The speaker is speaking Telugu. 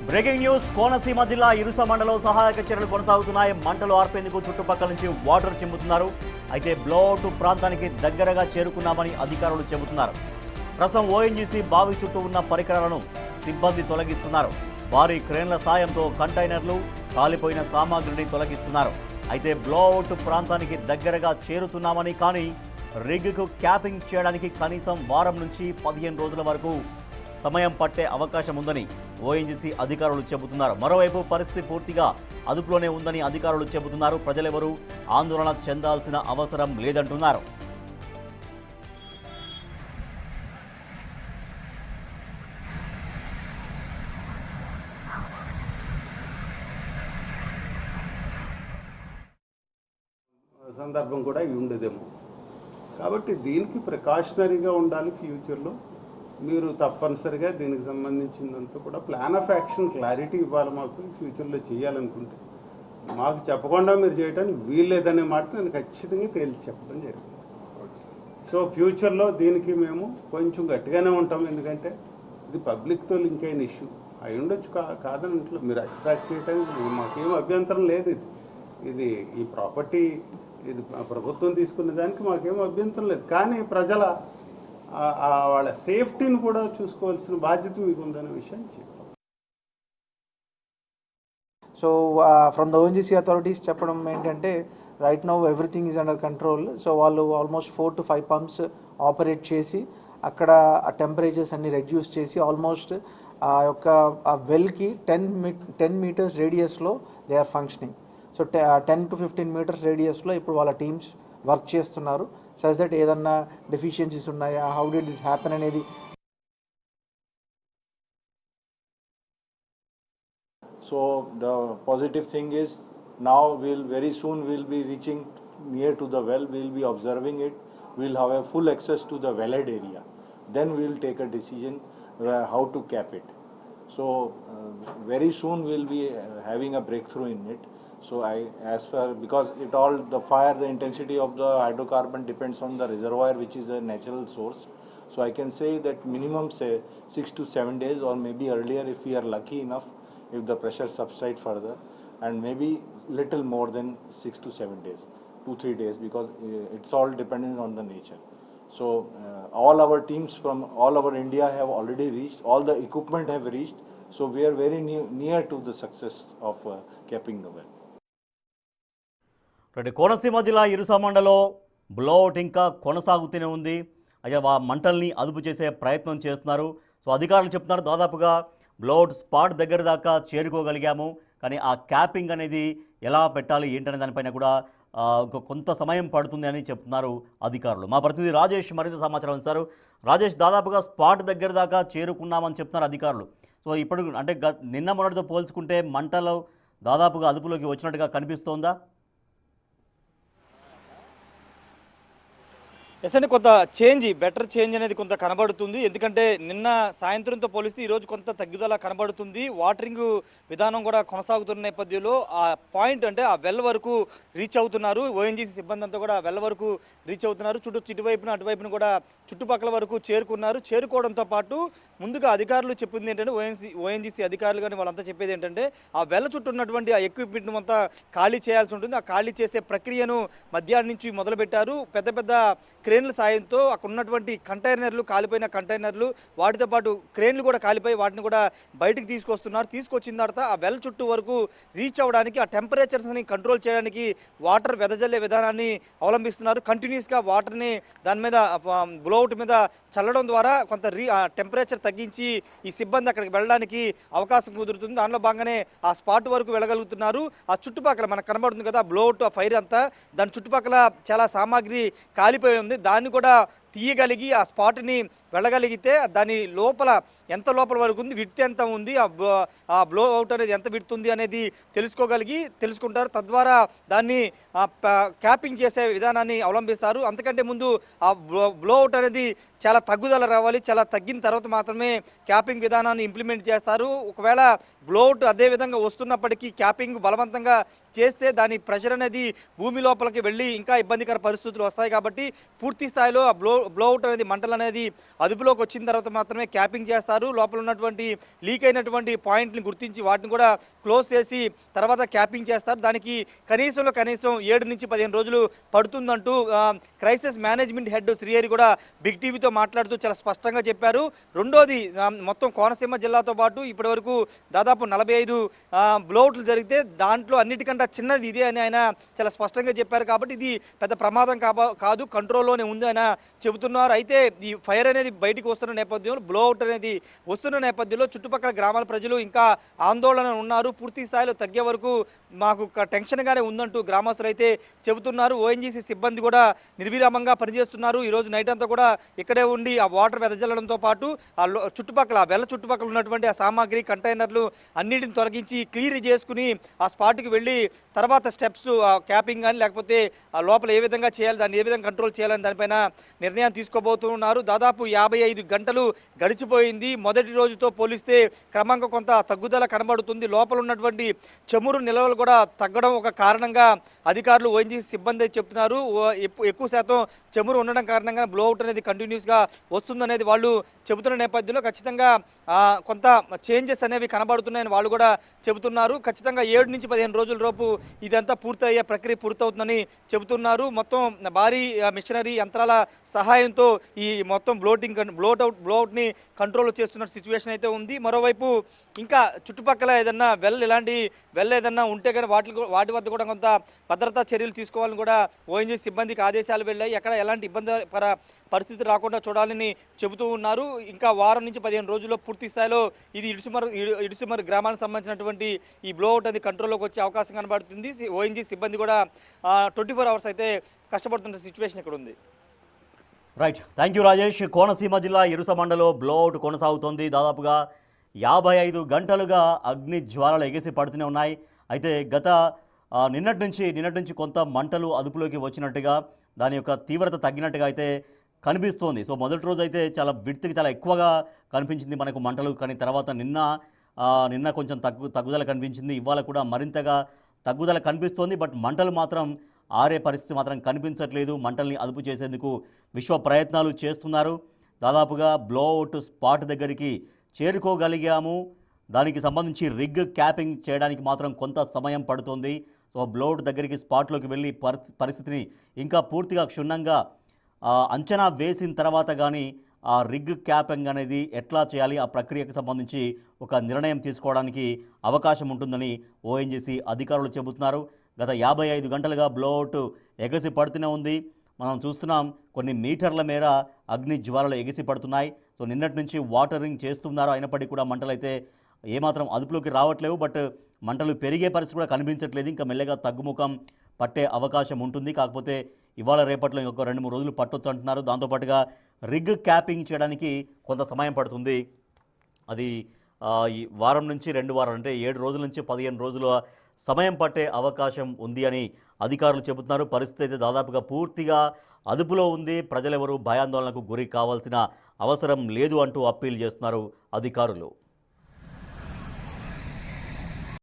బ్రేకింగ్ న్యూస్ కోనసీమ జిల్లా ఇరుస మండలం సహాయక చర్యలు కొనసాగుతున్నాయి. మంటలు ఆర్పేందుకు చుట్టుపక్కల నుంచి వాటర్ చిమ్ముతున్నారు. అయితే బ్లోఅవుట్ ప్రాంతానికి దగ్గరగా చేరుకున్నామని అధికారులు చెబుతున్నారు. ప్రస్తుతం ఓఎన్జీసీ బావి చుట్టూ ఉన్న పరికరాలను సిబ్బంది తొలగిస్తున్నారు. భారీ క్రేన్ల సాయంతో కంటైనర్లు, కాలిపోయిన సామాగ్రిని తొలగిస్తున్నారు. అయితే బ్లోఅవుట్ ప్రాంతానికి దగ్గరగా చేరుతున్నామని, కానీ రిగ్కు క్యాపింగ్ చేయడానికి కనీసం వారం నుంచి 15 రోజుల వరకు సమయం పట్టే అవకాశం ఉందని ఓఎన్జీసీ అధికారులు చెబుతున్నారు. మరోవైపు పరిస్థితి పూర్తిగా అదుపులోనే ఉందని అధికారులు చెబుతున్నారు. ప్రజలెవరూ ఆందోళన చెందాల్సిన అవసరం లేదంటున్నారు. సందర్భం కూడా ఉండదేమో. కాబట్టి దీనికి ప్రికాషనరీగా ఉండాలి. ఫ్యూచర్లో మీరు తప్పనిసరిగా దీనికి సంబంధించినంత కూడా ప్లాన్ ఆఫ్ యాక్షన్ క్లారిటీ ఇవ్వాలి. మాకు ఫ్యూచర్లో చేయాలనుకుంటే మాకు చెప్పకుండా మీరు చేయడానికి వీల్లేదనే మాట నేను ఖచ్చితంగా తేల్చి చెప్పడం జరిగింది. సో ఫ్యూచర్లో దీనికి మేము కొంచెం గట్టిగానే ఉంటాం. ఎందుకంటే ఇది పబ్లిక్తో లింక్ అయిన ఇష్యూ అయి ఉండొచ్చు, కాదని ఇంట్లో మీరు అట్రాక్ట్ చేయడానికి మాకేం అభ్యంతరం లేదు. ఇది ఈ ప్రాపర్టీ ఇది ప్రభుత్వం తీసుకునే దానికి మాకేం అభ్యంతరం లేదు. కానీ ప్రజల వాళ్ళ సేఫ్టీని కూడా చూసుకోవాల్సిన బాధ్యత మీకు ఉందనే విషయం చెప్పాలి. So from the ONGC authorities చెప్పడం ఏంటంటే right now everything is under control. So వాళ్ళు ఆల్మోస్ట్ 4 to 5 పంప్స్ ఆపరేట్ చేసి అక్కడ ఆ టెంపరేచర్స్ అన్ని రెడ్యూస్ చేసి ఆల్మోస్ట్ ఆ యొక్క ఆ వెల్కి 10 మీటర్స్ రేడియస్లో they are functioning. So 10 to 15 meters రేడియస్లో ఇప్పుడు వాళ్ళ టీమ్స్ వర్క్ చేస్తున్నారు. సజ్ దట్ ఏదన్నా డెఫిషియన్సీస్ ఉన్నాయా, హౌ డిడ్ ఇట్ హ్యాపెన్ అనేది. So the positive thing is now very soon we'll be reaching near to the well. We'll be observing it. We'll have a full access to the wellhead area. Then we'll take a decision how to cap it. So very soon we'll be having a breakthrough in it. So because the fire, the intensity of the hydrocarbon depends on the reservoir, which is a natural source. So I can say that minimum say 6 to 7 days, or maybe earlier if we are lucky enough, if the pressure subsides further, and maybe little more than 6 to 7 days, 2-3 days, because it's all dependent on the nature. So all our teams from all over India have already reached, all the equipment have reached. So we are very near to the success of capping the well. Konaseema జిల్లా ఇరుస మండలో బ్లోఅవుట్ ఇంకా కొనసాగుతూనే ఉంది. అయితే ఆ మంటల్ని అదుపు చేసే ప్రయత్నం చేస్తున్నారు. సో అధికారులు చెప్తున్నారు దాదాపుగా బ్లోఅవుట్ స్పాట్ దగ్గర దాకా చేరుకోగలిగాము, కానీ ఆ క్యాపింగ్ అనేది ఎలా పెట్టాలి ఏంటనే దానిపైన కూడా కొంత సమయం పడుతుంది అని చెప్తున్నారు అధికారులు. మా ప్రతినిధి రాజేష్ మరింత సమాచారం ఇస్తారు. రాజేష్, దాదాపుగా స్పాట్ దగ్గర దాకా చేరుకున్నామని చెప్తున్నారు అధికారులు. సో ఇప్పుడు అంటే నిన్న మొన్నటితో పోల్చుకుంటే మంటలు దాదాపుగా అదుపులోకి వచ్చినట్టుగా కనిపిస్తోందా? ఎస్ అండి, కొంత బెటర్ చేంజ్ అనేది కొంత కనబడుతుంది. ఎందుకంటే నిన్న సాయంత్రంతో పోలిస్తే ఈరోజు కొంత తగ్గుదల కనబడుతుంది. వాటరింగ్ విధానం కూడా కొనసాగుతున్న నేపథ్యంలో ఆ పాయింట్ అంటే ఆ వెల్ వరకు రీచ్ అవుతున్నారు. ఓఎన్జీసీ సిబ్బంది అంతా కూడా వెల్ వరకు రీచ్ అవుతున్నారు. ఇటువైపున అటువైపున కూడా చుట్టుపక్కల వరకు చేరుకున్నారు. చేరుకోవడంతో పాటు ముందుగా అధికారులు చెప్పింది ఏంటంటే ఓఎన్జీసీ అధికారులు కానీ వాళ్ళంతా చెప్పేది ఏంటంటే ఆ వెల్ చుట్టూ ఉన్నటువంటి ఆ ఎక్విప్మెంట్ అంతా ఖాళీ చేయాల్సి ఉంటుంది. ఆ ఖాళీ చేసే ప్రక్రియను మధ్యాహ్నం నుంచి మొదలుపెట్టారు. పెద్ద పెద్ద క్రేన్ల సాయంతో అక్కడ ఉన్నటువంటి కంటైనర్లు, కాలిపోయిన కంటైనర్లు, వాటితో పాటు క్రేన్లు కూడా కాలిపోయి వాటిని కూడా బయటికి తీసుకొస్తున్నారు. తీసుకొచ్చిన తర్వాత ఆ వెల్ చుట్టూ వరకు రీచ్ అవ్వడానికి, ఆ టెంపరేచర్స్ని కంట్రోల్ చేయడానికి వాటర్ వెదజల్లే విధానాన్ని అవలంబిస్తున్నారు. కంటిన్యూస్గా వాటర్ని దాని మీద బ్లోఅవుట్ మీద చల్లడం ద్వారా కొంత టెంపరేచర్ తగ్గించి ఈ సిబ్బంది అక్కడికి వెళ్ళడానికి అవకాశం కుదురుతుంది. దానిలో భాగంగానే ఆ స్పాట్ వరకు వెళ్ళగలుగుతున్నారు. ఆ చుట్టుపక్కల మనకు కనబడుతుంది కదా బ్లోఅవుట్, ఆ ఫైర్ అంతా దాని చుట్టుపక్కల చాలా సామాగ్రి కాలిపోయి ఉంది. దాన్ని కూడా తీయగలిగి ఆ స్పాట్ని వెళ్ళగలిగితే దాని లోపల ఎంత లోపల వరకు ఉంది, విడ్త్ ఎంత ఉంది, ఆ బ్లో అవుట్ అనేది ఎంత విడ్త్ ఉంది అనేది తెలుసుకుంటారు. తద్వారా దాన్ని క్యాపింగ్ చేసే విధానాన్ని అవలంబిస్తారు. అంతకంటే ముందు ఆ బ్లో అవుట్ అనేది చాలా తగ్గుదల రావాలి. చాలా తగ్గిన తర్వాత మాత్రమే క్యాపింగ్ విధానాన్ని ఇంప్లిమెంట్ చేస్తారు. ఒకవేళ బ్లోఅవుట్ అదే విధంగా వస్తున్నప్పటికీ క్యాపింగ్ బలవంతంగా చేస్తే దాని ప్రెషర్ అనేది భూమి లోపలికి వెళ్ళి ఇంకా ఇబ్బందికర పరిస్థితులు వస్తాయి. కాబట్టి పూర్తి స్థాయిలో ఆ బ్లో బ్లోఅవుట్ అనేది మంటలు అనేది అదుపులోకి వచ్చిన తర్వాత మాత్రమే క్యాపింగ్ చేస్తారు. లోపల ఉన్నటువంటి లీక్ అయినటువంటి పాయింట్ని గుర్తించి వాటిని కూడా క్లోజ్ చేసి తర్వాత క్యాపింగ్ చేస్తారు. దానికి కనీసం 7 నుంచి 15 రోజులు పడుతుందంటూ క్రైసిస్ మేనేజ్మెంట్ హెడ్ శ్రీహరి కూడా బిగ్ టీవీతో మాట్లాడుతూ చాలా స్పష్టంగా చెప్పారు. రెండోది మొత్తం కోనసీమ జిల్లాతో పాటు ఇప్పటివరకు దాదాపు 45 బ్లోఅవుట్లు జరిగితే దాంట్లో అన్నిటికంటే చిన్నది ఇదే అని ఆయన చాలా స్పష్టంగా చెప్పారు. కాబట్టి ఇది పెద్ద ప్రమాదం కాదు, కంట్రోల్లోనే ఉంది ఆయన చెబుతున్నారు. అయితే ఈ ఫైర్ అనేది బయటికి వస్తున్న నేపథ్యంలో, బ్లోఅవుట్ అనేది వస్తున్న నేపథ్యంలో చుట్టుపక్కల గ్రామాల ప్రజలు ఇంకా ఆందోళన ఉన్నారు. పూర్తి స్థాయిలో తగ్గే వరకు మాకు టెన్షన్గానే ఉందంటూ గ్రామస్తులు అయితే చెబుతున్నారు. ఓఎన్జీసీ సిబ్బంది కూడా నిర్విరామంగా పనిచేస్తున్నారు. ఈరోజు నైట్ అంతా కూడా ఇక్కడే ఉండి ఆ వాటర్ వెదజల్లడంతో పాటు ఆ చుట్టుపక్కల చుట్టుపక్కల ఉన్నటువంటి ఆ సామాగ్రి కంటైనర్లు అన్నిటిని తొలగించి క్లియర్ చేసుకుని ఆ స్పాట్కి వెళ్ళి తర్వాత స్టెప్స్ క్యాపింగ్ కానీ లేకపోతే ఆ లోపల ఏ విధంగా చేయాలి, దాన్ని ఏ విధంగా కంట్రోల్ చేయాలని దానిపైన నిర్ణయం తీసుకోబోతున్నారు. దాదాపు 55 గంటలు గడిచిపోయింది. మొదటి రోజుతో పోలిస్తే క్రమంగా కొంత తగ్గుదల కనబడుతుంది. లోపల ఉన్నటువంటి చమురు నిల్వలు కూడా తగ్గడం ఒక కారణంగా అధికారులు ఓఎన్జీసీ సిబ్బంది చెప్తున్నారు. ఎక్కువ శాతం చమురు ఉండడం కారణంగా బ్లోఅవుట్ అనేది కంటిన్యూస్గా వస్తుందనేది వాళ్ళు చెబుతున్న నేపథ్యంలో ఖచ్చితంగా కొంత చేంజెస్ అనేవి కనబడుతున్నాయని వాళ్ళు కూడా చెబుతున్నారు. ఖచ్చితంగా 7 నుంచి 15 రోజుల లోపు ఇదంతా పూర్తయ్యే ప్రక్రియ పూర్తవుతుందని చెబుతున్నారు. మొత్తం భారీ మిషనరీ యంత్రాల సహాయంతో ఈ మొత్తం బ్లోఅవుట్ని కంట్రోల్ చేస్తున్న సిచ్యువేషన్ అయితే ఉంది. మరోవైపు ఇంకా చుట్టుపక్కల ఏదన్నా ఇలాంటి ఏదన్నా ఉంటే కానీ వాటి వద్ద కూడా కొంత భద్రతా చర్యలు తీసుకోవాలని కూడా ఓఎన్జీసీ సిబ్బందికి ఆదేశాలు వెళ్ళాయి. ఎక్కడ ఎలాంటి ఇబ్బందికర పరిస్థితి రాకుండా చూడాలని చెబుతూ ఉన్నారు. ఇంకా వారం నుంచి 15 రోజుల్లో పూర్తి స్థాయిలో ఇది ఇడుసుమరు గ్రామానికి సంబంధించినటువంటి ఈ బ్లోఅవుట్ అనేది కంట్రోల్లోకి వచ్చే అవకాశం కనబడుతుంది. ఓఎన్జీసీ సిబ్బంది కూడా 24 అవర్స్ అయితే కష్టపడుతున్న సిచ్యువేషన్ ఇక్కడ ఉంది. Right, thank you Rajesh. Konaseema జిల్లా ఇరుసమండలో బ్లోఅవుట్ కొనసాగుతోంది. దాదాపుగా 55 గంటలుగా అగ్ని జ్వాలలు ఎగిసి పడుతూనే ఉన్నాయి. అయితే నిన్నటి నుంచి కొంత మంటలు అదుపులోకి వచ్చినట్టుగా, దాని యొక్క తీవ్రత తగ్గినట్టుగా అయితే కనిపిస్తోంది. సో మొదటి రోజు అయితే చాలా చాలా ఎక్కువగా కనిపించింది మనకు మంటలు. కానీ తర్వాత నిన్న కొంచెం తగ్గుదల కనిపించింది. ఇవాళ కూడా మరింతగా తగ్గుదల కనిపిస్తోంది. బట్ మంటలు మాత్రం ఆరే పరిస్థితి మాత్రం కనిపించట్లేదు. మంటల్ని అదుపు చేసేందుకు విశ్వ ప్రయత్నాలు చేస్తున్నారు. దాదాపుగా బ్లోఅవుట్ స్పాట్ దగ్గరికి చేరుకోగలిగాము. దానికి సంబంధించి రిగ్ క్యాపింగ్ చేయడానికి మాత్రం కొంత సమయం పడుతుంది. సో బ్లోఅవుట్ దగ్గరికి స్పాట్లోకి వెళ్ళి పరిస్థితిని ఇంకా పూర్తిగా క్షుణ్ణంగా అంచనా వేసిన తర్వాత కానీ ఆ రిగ్ క్యాపింగ్ అనేది ఎట్లా చేయాలి, ఆ ప్రక్రియకు సంబంధించి ఒక నిర్ణయం తీసుకోవడానికి అవకాశం ఉంటుందని ఓఎన్జీసీ అధికారులు చెబుతున్నారు. గత 55 గంటలుగా బ్లోఅవుట్ ఎగసి పడుతూనే ఉంది. మనం చూస్తున్నాం కొన్ని మీటర్ల మేర అగ్ని జ్వాలలు ఎగిసి పడుతున్నాయి. సో నిన్నటి నుంచి వాటరింగ్ చేస్తున్నారు. అయినప్పటికీ కూడా మంటలు అయితే ఏమాత్రం అదుపులోకి రావట్లేవు. బట్ మంటలు పెరిగే పరిస్థితి కూడా కనిపించట్లేదు. ఇంకా మెల్లగా తగ్గుముఖం పట్టే అవకాశం ఉంటుంది. కాకపోతే ఇవాళ రేపట్లో ఇంకొక 2-3 రోజులు పట్టొచ్చు అంటున్నారు. దాంతోపాటుగా రిగ్ క్యాపింగ్ చేయడానికి కొంత సమయం పడుతుంది. అది ఈ వారం నుంచి 2 వారాలు అంటే 7 రోజుల నుంచి 15 రోజుల సమయం పట్టే అవకాశం ఉంది అని అధికారులు చెబుతున్నారు. పరిస్థితి అయితే దాదాపుగా పూర్తిగా అదుపులో ఉంది. ప్రజలెవరూ భయాందోళనకు గురి కావాల్సిన అవసరం లేదు అంటూ అప్పీల్ చేస్తున్నారు అధికారులు.